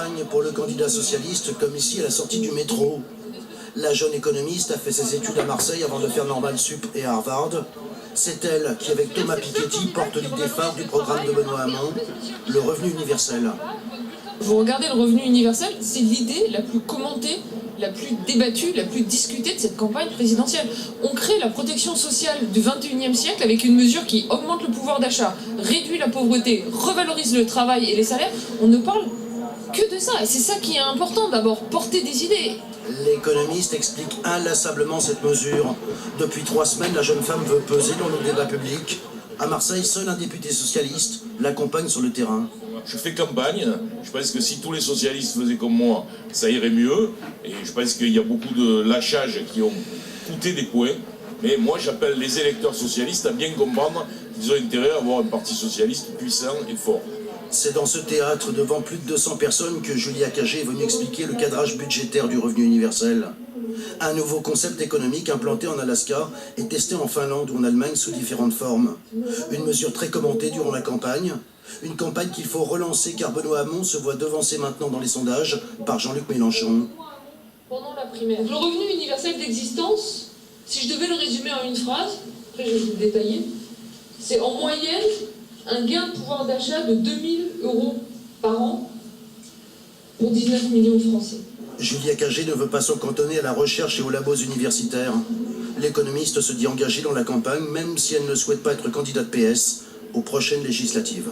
campagne pour le candidat socialiste comme ici à la sortie du métro. La jeune économiste a fait ses études à Marseille avant de faire Normal Sup et Harvard. C'est elle qui, avec Thomas Piketty, porte l'idée phare du programme de Benoît Hamon, le revenu universel. Vous regardez le revenu universel, c'est l'idée la plus commentée, la plus débattue, la plus discutée de cette campagne présidentielle. On crée la protection sociale du 21e siècle avec une mesure qui augmente le pouvoir d'achat, réduit la pauvreté, revalorise le travail et les salaires. On ne parle que de ça. Et c'est ça qui est important, d'abord, porter des idées. L'économiste explique inlassablement cette mesure. Depuis 3 semaines, la jeune femme veut peser dans le débat public. À Marseille, seul un député socialiste l'accompagne sur le terrain. Je fais campagne, je pense que si tous les socialistes faisaient comme moi, ça irait mieux. Et je pense qu'il y a beaucoup de lâchages qui ont coûté des points. Mais moi, j'appelle les électeurs socialistes à bien comprendre qu'ils ont intérêt à avoir un parti socialiste puissant et fort. C'est dans ce théâtre, devant plus de 200 personnes, que Julia Cagé est venue expliquer le cadrage budgétaire du revenu universel. Un nouveau concept économique implanté en Alaska et testé en Finlande ou en Allemagne sous différentes formes. Une mesure très commentée durant la campagne. Une campagne qu'il faut relancer car Benoît Hamon se voit devancé maintenant dans les sondages par Jean-Luc Mélenchon. Pendant la primaire. Le revenu universel d'existence, si je devais le résumer en une phrase, après je vais vous le détailler, c'est en moyenne un gain de pouvoir d'achat de 2000 € par an pour 19 millions de Français. Julia Cagé ne veut pas s'en cantonner à la recherche et aux labos universitaires. L'économiste se dit engagée dans la campagne, même si elle ne souhaite pas être candidate PS aux prochaines législatives.